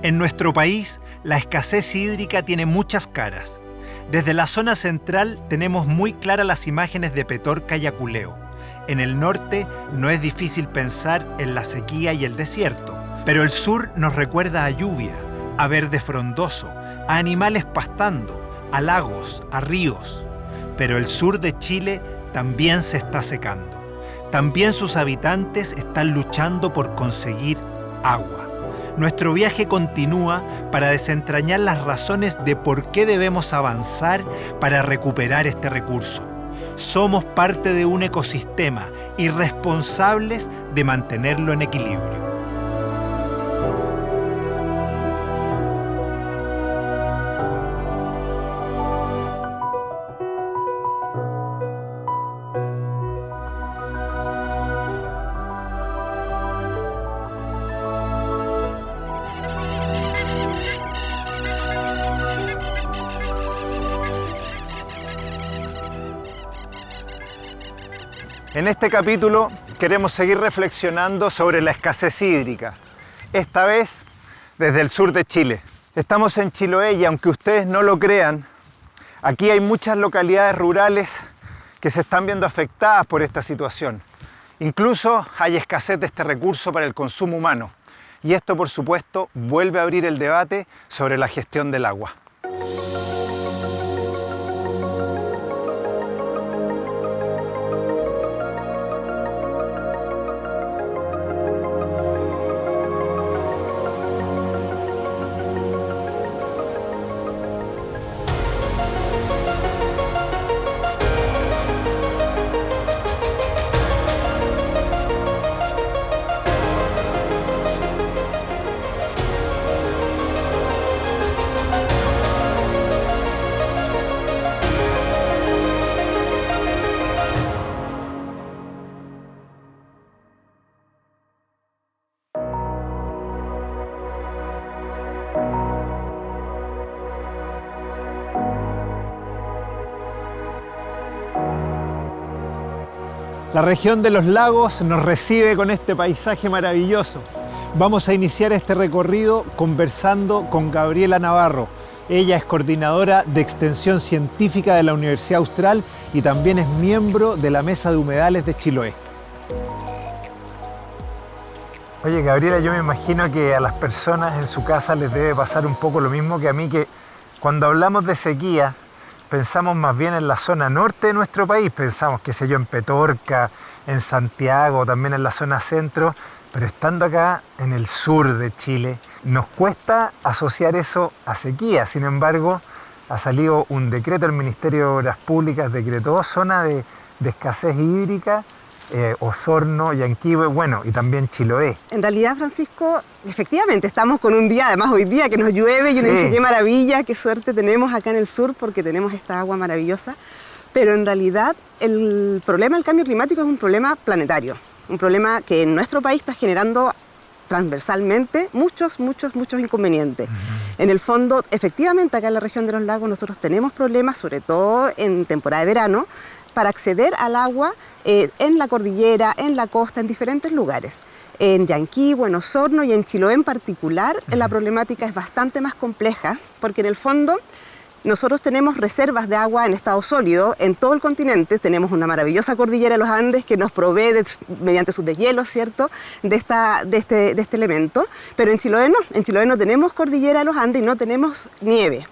En nuestro país, la escasez hídrica tiene muchas caras. Desde la zona central tenemos muy claras las imágenes de Petorca y Aculeo. En el norte no es difícil pensar en la sequía y el desierto, pero el sur nos recuerda a lluvia, a verde frondoso, a animales pastando, a lagos, a ríos. Pero el sur de Chile también se está secando. También sus habitantes están luchando por conseguir agua. Nuestro viaje continúa para desentrañar las razones de por qué debemos avanzar para recuperar este recurso. Somos parte de un ecosistema y responsables de mantenerlo en equilibrio. En este capítulo queremos seguir reflexionando sobre la escasez hídrica, esta vez desde el sur de Chile. Estamos en Chiloé y aunque ustedes no lo crean, aquí hay muchas localidades rurales que se están viendo afectadas por esta situación. Incluso hay escasez de este recurso para el consumo humano. Y esto, por supuesto, vuelve a abrir el debate sobre la gestión del agua. La región de los lagos nos recibe con este paisaje maravilloso. Vamos a iniciar este recorrido conversando con Gabriela Navarro. Ella es coordinadora de extensión científica de la Universidad Austral y también es miembro de la Mesa de Humedales de Chiloé. Oye, Gabriela, yo me imagino que a las personas en su casa les debe pasar un poco lo mismo que a mí, que cuando hablamos de sequía, pensamos más bien en la zona norte de nuestro país, pensamos, qué sé yo, en Petorca, en Santiago, también en la zona centro, pero estando acá en el sur de Chile, nos cuesta asociar eso a sequía. Sin embargo, ha salido un decreto del Ministerio de Obras Públicas, decretó zona de escasez hídrica, Osorno, Yanquihue, bueno, y también Chiloé. En realidad, Francisco, efectivamente estamos con un día, además hoy día que nos llueve y uno dice qué maravilla, qué suerte tenemos acá en el sur porque tenemos esta agua maravillosa, pero en realidad el problema del cambio climático es un problema planetario, un problema que en nuestro país está generando transversalmente muchos inconvenientes. En el fondo, efectivamente, acá en la región de los lagos nosotros tenemos problemas, sobre todo en temporada de verano, para acceder al agua en la cordillera, en la costa, en diferentes lugares. En Yanquihue, en Osorno y en Chiloé en particular, la problemática es bastante más compleja, porque en el fondo nosotros tenemos reservas de agua en estado sólido en todo el continente. Tenemos una maravillosa cordillera de los Andes que nos provee mediante sus deshielos, ¿cierto?, de este elemento, pero en Chiloé no. En Chiloé no tenemos cordillera de los Andes y no tenemos nieve.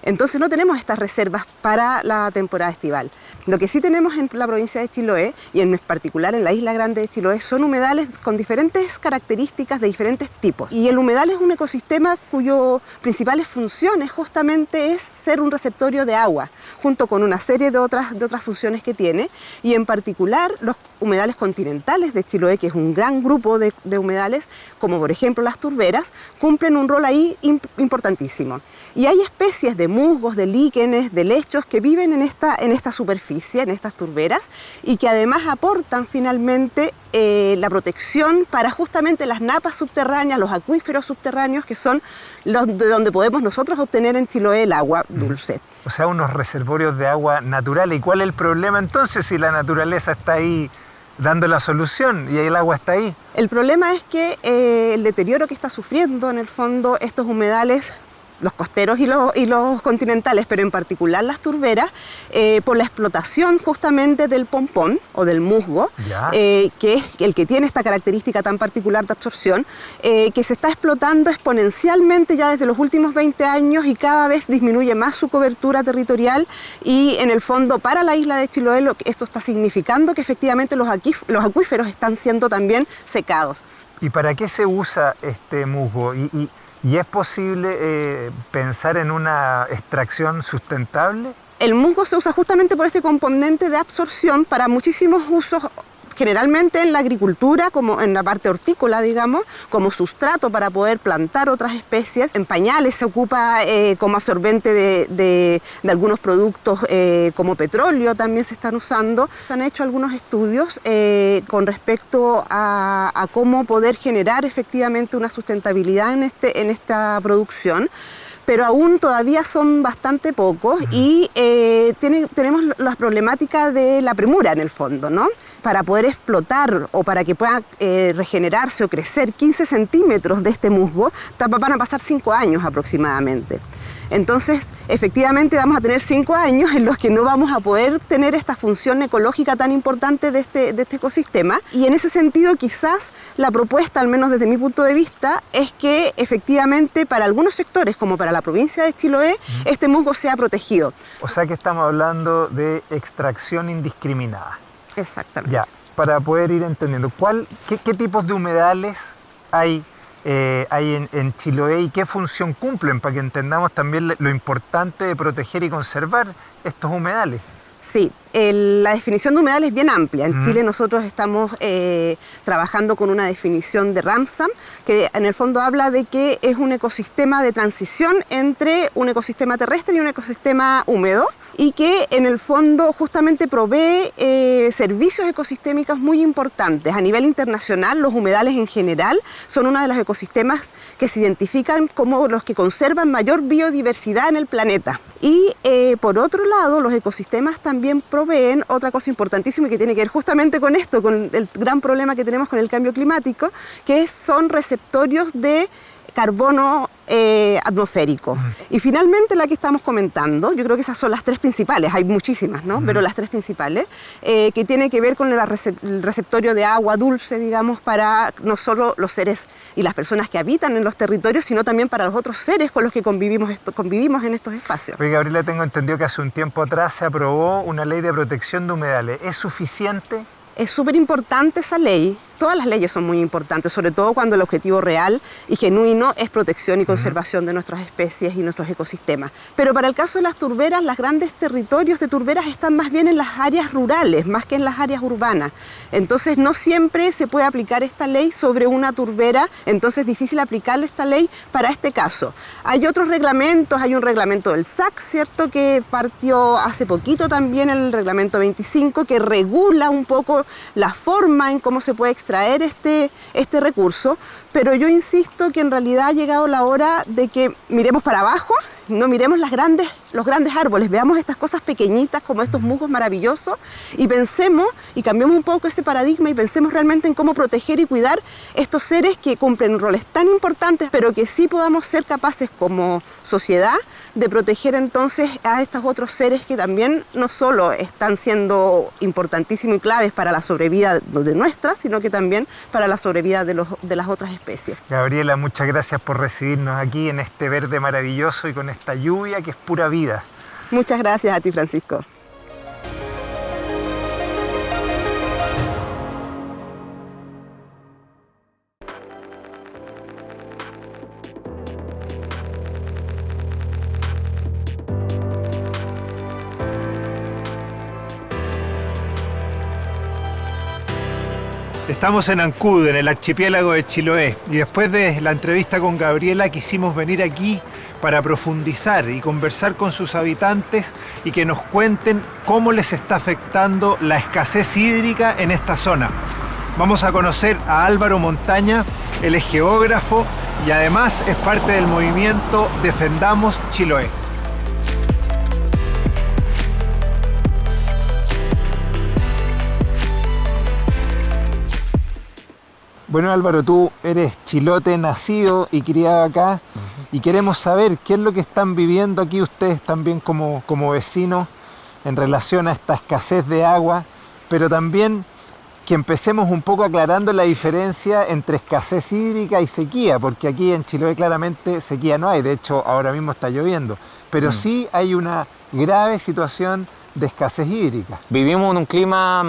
Entonces no tenemos estas reservas para la temporada estival. Lo que sí tenemos en la provincia de Chiloé, y en particular en la isla grande de Chiloé, son humedales con diferentes características de diferentes tipos. Y el humedal es un ecosistema cuyo principales funciones justamente es ser un receptorio de agua, junto con una serie de otras funciones que tiene, y en particular los humedales continentales de Chiloé, que es un gran grupo de humedales, como por ejemplo las turberas, cumplen un rol ahí importantísimo. Y hay especies de musgos, de líquenes, de lechos que viven en esta superficie, en estas turberas, y que además aportan finalmente la protección para justamente las napas subterráneas, los acuíferos subterráneos, que son los de donde podemos nosotros obtener en Chiloé el agua dulce. O sea, unos reservorios de agua naturales. ¿Y cuál es el problema entonces si la naturaleza está ahí dando la solución y el agua está ahí. El problema es que el deterioro que está sufriendo en el fondo estos humedales, los costeros y los continentales, pero en particular las turberas, por la explotación justamente del pompón o del musgo, que es el que tiene esta característica tan particular de absorción, que se está explotando exponencialmente ya desde los últimos 20 años y cada vez disminuye más su cobertura territorial y en el fondo para la isla de Chiloé esto está significando que efectivamente los acuíferos están siendo también secados. ¿Y para qué se usa este musgo? ¿Y es posible pensar en una extracción sustentable? El musgo se usa justamente por este componente de absorción para muchísimos usos, generalmente en la agricultura, como en la parte hortícola, digamos, como sustrato para poder plantar otras especies. En pañales se ocupa como absorbente de algunos productos como petróleo, también se están usando. Se han hecho algunos estudios con respecto a cómo poder generar efectivamente una sustentabilidad en esta producción, pero aún todavía son bastante pocos y tenemos la problemática de la premura en el fondo, ¿no? Para poder explotar o para que pueda regenerarse o crecer 15 centímetros de este musgo, van a pasar 5 años aproximadamente. Entonces, efectivamente vamos a tener 5 años en los que no vamos a poder tener esta función ecológica tan importante de este ecosistema. Y en ese sentido, quizás la propuesta, al menos desde mi punto de vista, es que efectivamente para algunos sectores, como para la provincia de Chiloé, este musgo sea protegido. O sea que estamos hablando de extracción indiscriminada. Exactamente. Ya, para poder ir entendiendo, ¿qué tipos de humedales hay en Chiloé y qué función cumplen para que entendamos también lo importante de proteger y conservar estos humedales? Sí, la definición de humedal es bien amplia. En Chile nosotros estamos trabajando con una definición de Ramsar, que en el fondo habla de que es un ecosistema de transición entre un ecosistema terrestre y un ecosistema húmedo, y que en el fondo justamente provee servicios ecosistémicos muy importantes. A nivel internacional, los humedales en general son uno de los ecosistemas que se identifican como los que conservan mayor biodiversidad en el planeta. Y por otro lado, los ecosistemas también proveen otra cosa importantísima y que tiene que ver justamente con esto, con el gran problema que tenemos con el cambio climático, que son receptorios de carbono atmosférico. Y finalmente la que estamos comentando, yo creo que esas son las 3 principales, hay muchísimas, ¿no? Pero las 3 principales, que tiene que ver con el receptorio de agua dulce, digamos, para no solo los seres y las personas que habitan en los territorios, sino también para los otros seres con los que convivimos en estos espacios. Oye, Gabriela, tengo entendido que hace un tiempo atrás se aprobó una ley de protección de humedales. ¿Es suficiente? Es súper importante esa ley. Todas las leyes son muy importantes, sobre todo cuando el objetivo real y genuino es protección y conservación de nuestras especies y nuestros ecosistemas. Pero para el caso de las turberas, los grandes territorios de turberas están más bien en las áreas rurales, más que en las áreas urbanas. Entonces no siempre se puede aplicar esta ley sobre una turbera, entonces es difícil aplicarle esta ley para este caso. Hay otros reglamentos, hay un reglamento del SAC, ¿cierto?, que partió hace poquito también, el reglamento 25, que regula un poco la forma en cómo se puede extraer este recurso, pero yo insisto que en realidad ha llegado la hora de que miremos para abajo, no miremos los grandes árboles, veamos estas cosas pequeñitas como estos musgos maravillosos y pensemos y cambiemos un poco ese paradigma y pensemos realmente en cómo proteger y cuidar estos seres que cumplen roles tan importantes, pero que sí podamos ser capaces como sociedad de proteger entonces a estos otros seres que también no solo están siendo importantísimos y claves para la sobrevida de nuestra, sino que también para la sobrevida de las otras especies. Gabriela, muchas gracias por recibirnos aquí en este verde maravilloso y con esta lluvia que es pura vida. Muchas gracias a ti, Francisco. Estamos en Ancud, en el archipiélago de Chiloé, y después de la entrevista con Gabriela quisimos venir aquí para profundizar y conversar con sus habitantes y que nos cuenten cómo les está afectando la escasez hídrica en esta zona. Vamos a conocer a Álvaro Montaña, él es geógrafo y además es parte del movimiento Defendamos Chiloé. Bueno, Álvaro, tú eres chilote nacido y criado acá, y queremos saber qué es lo que están viviendo aquí ustedes también como vecinos en relación a esta escasez de agua, pero también que empecemos un poco aclarando la diferencia entre escasez hídrica y sequía, porque aquí en Chiloé claramente sequía no hay, de hecho ahora mismo está lloviendo, pero sí hay una grave situación de escasez hídrica. Vivimos en un clima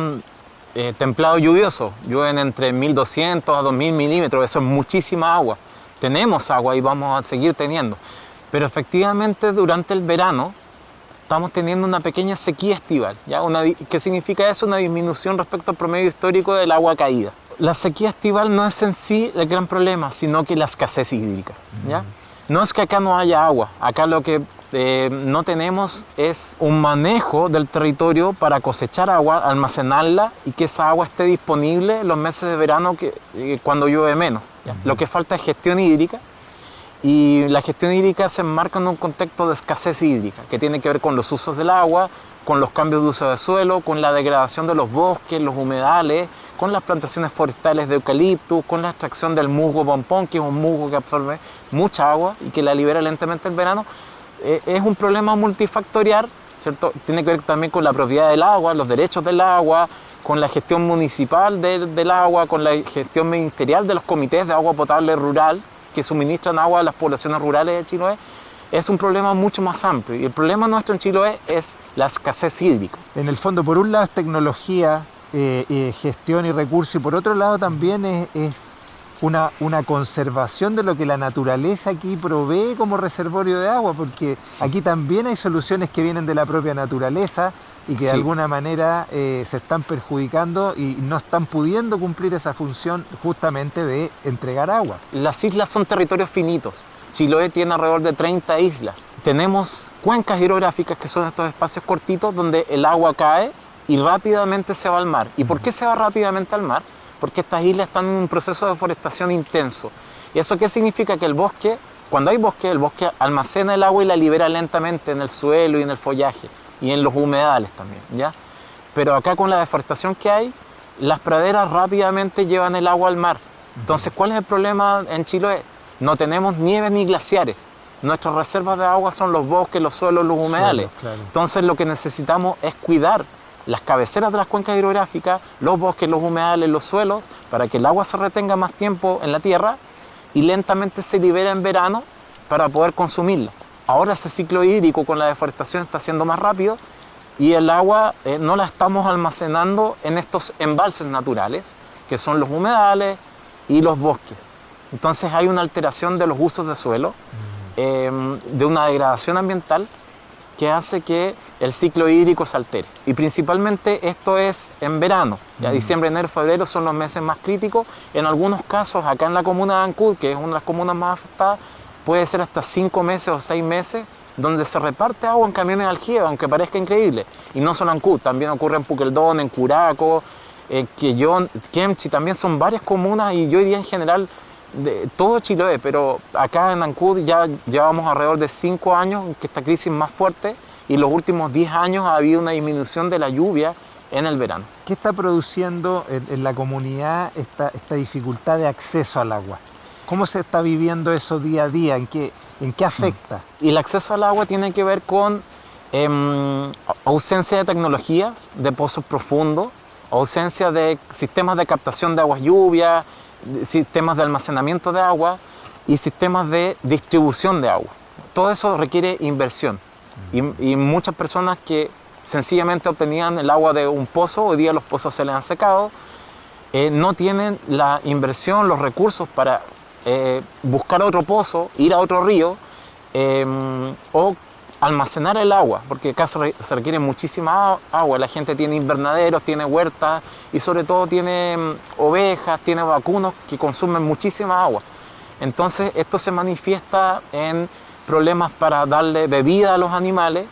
templado lluvioso, llueven entre 1200 a 2000 milímetros, eso es muchísima agua. Tenemos agua y vamos a seguir teniendo, pero efectivamente durante el verano estamos teniendo una pequeña sequía estival, ¿ya? ¿Qué significa eso? Una disminución respecto al promedio histórico del agua caída. La sequía estival no es en sí el gran problema, sino que la escasez hídrica, ¿ya? No es que acá no haya agua, acá lo que no tenemos es un manejo del territorio para cosechar agua, almacenarla y que esa agua esté disponible en los meses de verano cuando llueve menos, ¿ya? Lo que falta es gestión hídrica, y la gestión hídrica se enmarca en un contexto de escasez hídrica que tiene que ver con los usos del agua, con los cambios de uso de suelo, con la degradación de los bosques, los humedales, con las plantaciones forestales de eucaliptus, con la extracción del musgo pompón, que es un musgo que absorbe mucha agua y que la libera lentamente en verano. Es un problema multifactorial, ¿cierto? Tiene que ver también con la propiedad del agua, los derechos del agua, con la gestión municipal del agua, con la gestión ministerial de los comités de agua potable rural que suministran agua a las poblaciones rurales de Chiloé. Es un problema mucho más amplio, y el problema nuestro en Chiloé es la escasez hídrica. En el fondo, por un lado es tecnología, gestión y recursos, y por otro lado también es una conservación de lo que la naturaleza aquí provee como reservorio de agua, porque aquí también hay soluciones que vienen de la propia naturaleza y que de alguna manera se están perjudicando y no están pudiendo cumplir esa función justamente de entregar agua. Las islas son territorios finitos. Chiloé tiene alrededor de 30 islas. Tenemos cuencas hidrográficas, que son estos espacios cortitos donde el agua cae y rápidamente se va al mar. ¿Y por qué se va rápidamente al mar? Porque estas islas están en un proceso de deforestación intenso. ¿Y eso qué significa? Que el bosque, cuando hay bosque, el bosque almacena el agua y la libera lentamente en el suelo y en el follaje y en los humedales también, ¿ya? Pero acá con la deforestación que hay, las praderas rápidamente llevan el agua al mar. Entonces, ¿cuál es el problema en Chiloé? No tenemos nieves ni glaciares. Nuestras reservas de agua son los bosques, los suelos, los humedales. Claro. Entonces, lo que necesitamos es cuidar las cabeceras de las cuencas hidrográficas, los bosques, los humedales, los suelos, para que el agua se retenga más tiempo en la tierra y lentamente se libere en verano para poder consumirla. Ahora ese ciclo hídrico con la deforestación está siendo más rápido y el agua no la estamos almacenando en estos embalses naturales, que son los humedales y los bosques. Entonces hay una alteración de los usos de suelo, de una degradación ambiental que hace que el ciclo hídrico se altere. Y principalmente esto es en verano. Ya diciembre, enero, febrero son los meses más críticos. En algunos casos, acá en la comuna de Ancud, que es una de las comunas más afectadas, puede ser hasta 5 meses o 6 meses donde se reparte agua en camiones de aljibe, aunque parezca increíble. Y no solo en Ancud, también ocurre en Puqueldón, en Curaco, Quellón, Kemchi, también son varias comunas, y yo diría en general de todo Chiloé, pero acá en Ancud ya llevamos alrededor de 5 años que esta crisis es más fuerte, y los últimos 10 años ha habido una disminución de la lluvia en el verano. ¿Qué está produciendo en la comunidad esta dificultad de acceso al agua? ¿Cómo se está viviendo eso día a día? ¿En qué afecta? Y el acceso al agua tiene que ver con ausencia de tecnologías, de pozos profundos, ausencia de sistemas de captación de aguas lluvias, sistemas de almacenamiento de agua y sistemas de distribución de agua. Todo eso requiere inversión. Y muchas personas que sencillamente obtenían el agua de un pozo, hoy día los pozos se les han secado, no tienen la inversión, los recursos para buscar otro pozo, ir a otro río o almacenar el agua, porque acá se requiere muchísima agua. La gente tiene invernaderos, tiene huertas y sobre todo tiene ovejas, tiene vacunos que consumen muchísima agua. Entonces esto se manifiesta en problemas para darle bebida a los animales,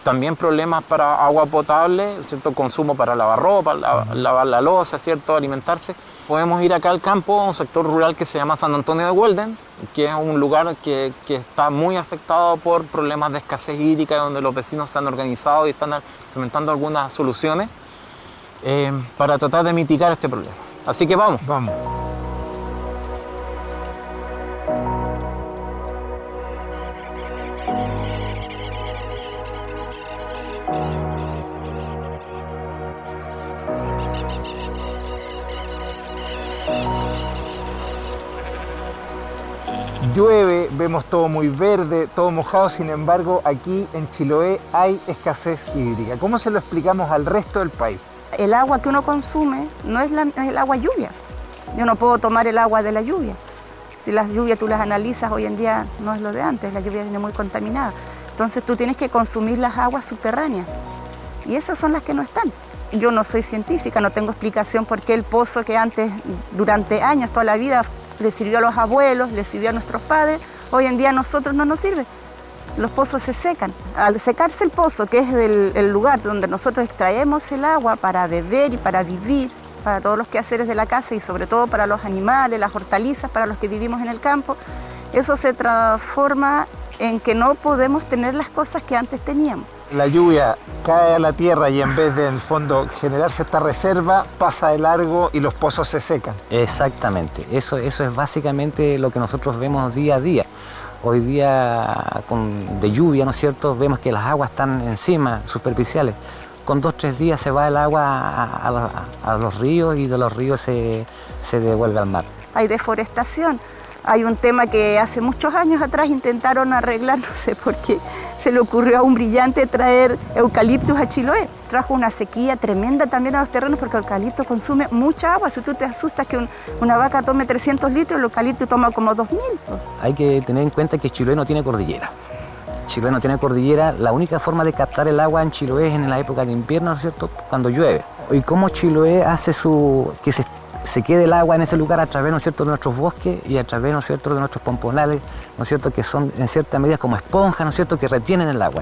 también problemas para agua potable, ¿cierto? Consumo para lavar ropa, lavar la loza, ¿cierto? Alimentarse. Podemos ir acá al campo, a un sector rural que se llama San Antonio de Walden, que es un lugar que está muy afectado por problemas de escasez hídrica, donde los vecinos se han organizado y están implementando algunas soluciones para tratar de mitigar este problema. Así que vamos. Llueve, vemos todo muy verde, todo mojado, sin embargo aquí en Chiloé hay escasez hídrica. ¿Cómo se lo explicamos al resto del país? El agua que uno consume no es el agua lluvia. Yo no puedo tomar el agua de la lluvia. Si las lluvias tú las analizas hoy en día no es lo de antes, la lluvia viene muy contaminada. Entonces tú tienes que consumir las aguas subterráneas y esas son las que no están. Yo no soy científica, no tengo explicación por qué el pozo que antes, durante años, toda la vida, le sirvió a los abuelos, le sirvió a nuestros padres, hoy en día a nosotros no nos sirve. Los pozos se secan. Al secarse el pozo, que es el lugar donde nosotros extraemos el agua para beber y para vivir, para todos los quehaceres de la casa y sobre todo para los animales, las hortalizas, para los que vivimos en el campo, eso se transforma en que no podemos tener las cosas que antes teníamos. La lluvia cae a la tierra y en vez de en el fondo generarse esta reserva, pasa de largo y los pozos se secan. Exactamente, eso es básicamente lo que nosotros vemos día a día. Hoy día de lluvia, ¿no es cierto?, vemos que las aguas están encima, superficiales. Con 2 o 3 días se va el agua a los ríos y de los ríos se devuelve al mar. Hay deforestación. Hay un tema que hace muchos años atrás intentaron arreglar, no sé por qué, se le ocurrió a un brillante traer eucaliptus a Chiloé. Trajo una sequía tremenda también a los terrenos porque el eucalipto consume mucha agua. Si tú te asustas que una vaca tome 300 litros, el eucalipto toma como 2000. Hay que tener en cuenta que Chiloé no tiene cordillera. Chiloé no tiene cordillera, la única forma de captar el agua en Chiloé es en la época de invierno, ¿no es cierto?, cuando llueve. ¿Y cómo Chiloé hace que se quede el agua en ese lugar? A través, ¿no es cierto?, de nuestros bosques y a través, ¿no es cierto?, de nuestros pomponales, ¿no es cierto?, que son en cierta medida como esponjas, ¿no es cierto?, que retienen el agua.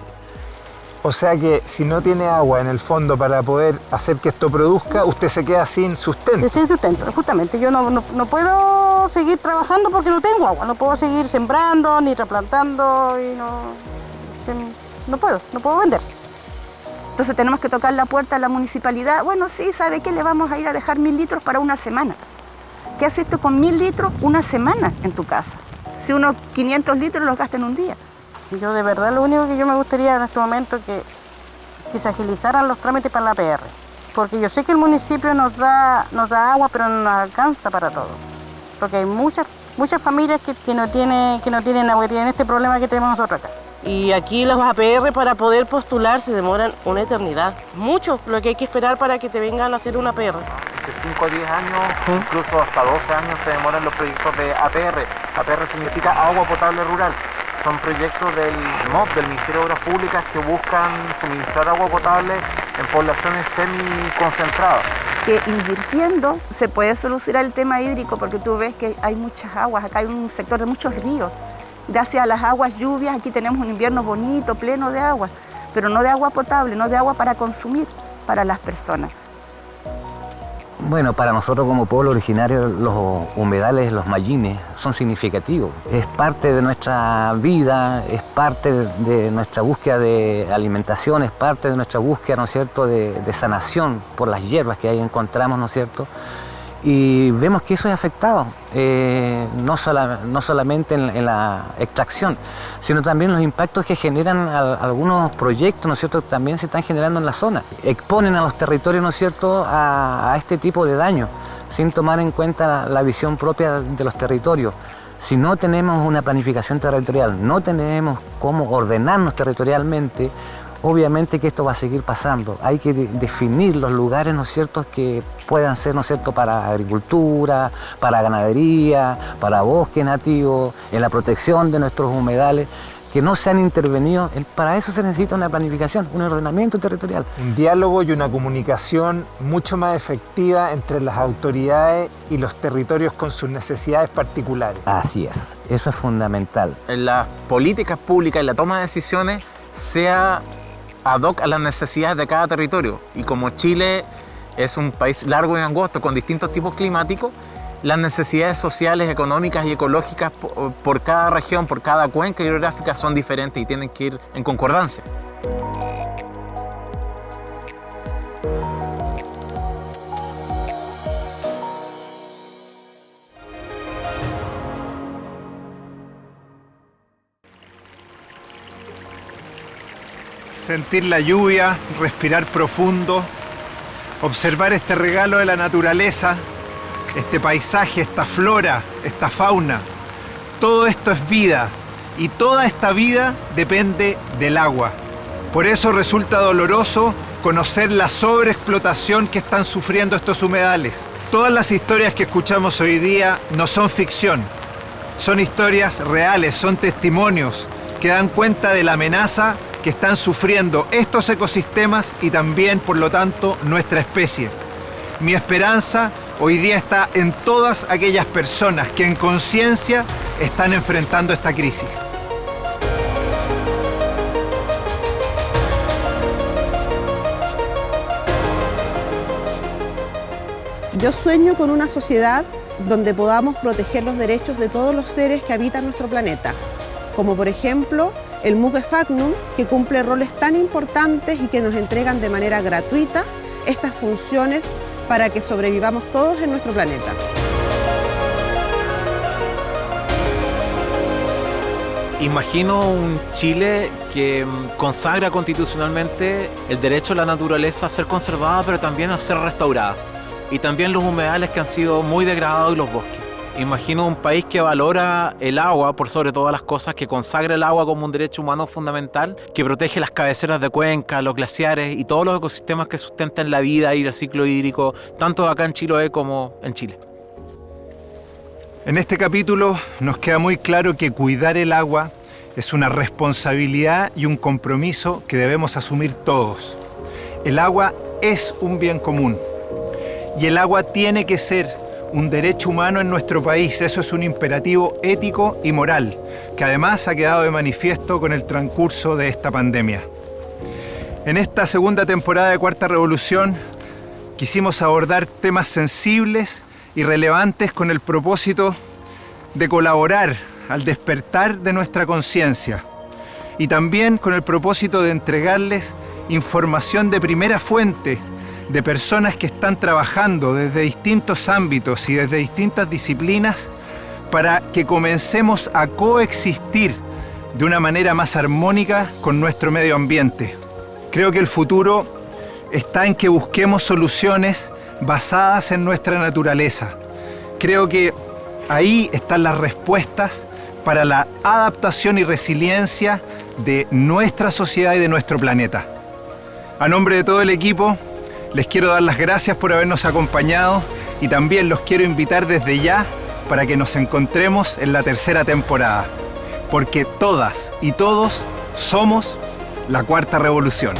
O sea que si no tiene agua en el fondo para poder hacer que esto produzca, usted se queda sin sustento. Sin sustento, justamente. Yo no puedo seguir trabajando porque no tengo agua. No puedo seguir sembrando ni replantando y no puedo vender. Entonces tenemos que tocar la puerta a la municipalidad. Bueno, sí, ¿sabe qué? Le vamos a ir a dejar 1000 litros para una semana. ¿Qué haces tú con 1000 litros una semana en tu casa? Si unos 500 litros los gasta en un día. Yo de verdad lo único que yo me gustaría en este momento es que se agilizaran los trámites para la APR. Porque yo sé que el municipio nos da agua, pero no nos alcanza para todo. Porque hay muchas familias que no tienen agua, que tienen este problema que tenemos nosotros acá. Y aquí los APR para poder postular se demoran una eternidad. Mucho lo que hay que esperar para que te vengan a hacer una APR. De 5 a 10 años, incluso hasta 12 años se demoran los proyectos de APR. APR significa agua potable rural. Son proyectos del MOP, del Ministerio de Obras Públicas, que buscan suministrar agua potable en poblaciones semi-concentradas. Que invirtiendo se puede solucionar el tema hídrico porque tú ves que hay muchas aguas, acá hay un sector de muchos ríos. Gracias a las aguas lluvias aquí tenemos un invierno bonito, pleno de agua, pero no de agua potable, no de agua para consumir para las personas. Bueno, para nosotros como pueblo originario los humedales, los mallines, son significativos. Es parte de nuestra vida, es parte de nuestra búsqueda de alimentación, es parte de nuestra búsqueda, ¿no es cierto?, de sanación por las hierbas que ahí encontramos, ¿no es cierto? Y vemos que eso es afectado, no solamente en la extracción, sino también los impactos que generan algunos proyectos, ¿no es cierto?, también se están generando en la zona. Exponen a los territorios, ¿no es cierto?, a este tipo de daño, sin tomar en cuenta la visión propia de los territorios. Si no tenemos una planificación territorial, no tenemos cómo ordenarnos territorialmente, obviamente que esto va a seguir pasando. Hay que definir los lugares, ¿no es cierto?, que puedan ser, ¿no es cierto?, para agricultura, para ganadería, para bosque nativo, en la protección de nuestros humedales, que no se han intervenido. Para eso se necesita una planificación, un ordenamiento territorial. Un diálogo y una comunicación mucho más efectiva entre las autoridades y los territorios con sus necesidades particulares. Así es, eso es fundamental. En las políticas públicas y la toma de decisiones sea ad hoc a las necesidades de cada territorio. Y como Chile es un país largo y angosto con distintos tipos climáticos, las necesidades sociales, económicas y ecológicas por cada región, por cada cuenca hidrográfica son diferentes y tienen que ir en concordancia. Sentir la lluvia, respirar profundo, observar este regalo de la naturaleza, este paisaje, esta flora, esta fauna, Todo esto es vida y toda esta vida depende del agua. Por eso resulta doloroso conocer la sobreexplotación que están sufriendo estos humedales. Todas las historias que escuchamos hoy día no son ficción, son historias reales, son testimonios que dan cuenta de la amenaza que están sufriendo estos ecosistemas y también, por lo tanto, nuestra especie. Mi esperanza hoy día está en todas aquellas personas que en conciencia están enfrentando esta crisis. Yo sueño con una sociedad donde podamos proteger los derechos de todos los seres que habitan nuestro planeta, como por ejemplo el Muque Fagnum, que cumple roles tan importantes y que nos entregan de manera gratuita estas funciones para que sobrevivamos todos en nuestro planeta. Imagino un Chile que consagra constitucionalmente el derecho a la naturaleza a ser conservada, pero también a ser restaurada. Y también los humedales que han sido muy degradados y los bosques. Imagino un país que valora el agua por sobre todas las cosas, que consagra el agua como un derecho humano fundamental, que protege las cabeceras de cuenca, los glaciares y todos los ecosistemas que sustentan la vida y el ciclo hídrico, tanto acá en Chiloé como en Chile. En este capítulo nos queda muy claro que cuidar el agua es una responsabilidad y un compromiso que debemos asumir todos. El agua es un bien común. Y el agua tiene que ser un derecho humano en nuestro país. Eso es un imperativo ético y moral, que además ha quedado de manifiesto con el transcurso de esta pandemia. En esta segunda temporada de Cuarta Revolución quisimos abordar temas sensibles y relevantes con el propósito de colaborar al despertar de nuestra conciencia y también con el propósito de entregarles información de primera fuente de personas que están trabajando desde distintos ámbitos y desde distintas disciplinas para que comencemos a coexistir de una manera más armónica con nuestro medio ambiente. Creo que el futuro está en que busquemos soluciones basadas en nuestra naturaleza. Creo que ahí están las respuestas para la adaptación y resiliencia de nuestra sociedad y de nuestro planeta. A nombre de todo el equipo, les quiero dar las gracias por habernos acompañado y también los quiero invitar desde ya para que nos encontremos en la tercera temporada, porque todas y todos somos la Cuarta Revolución.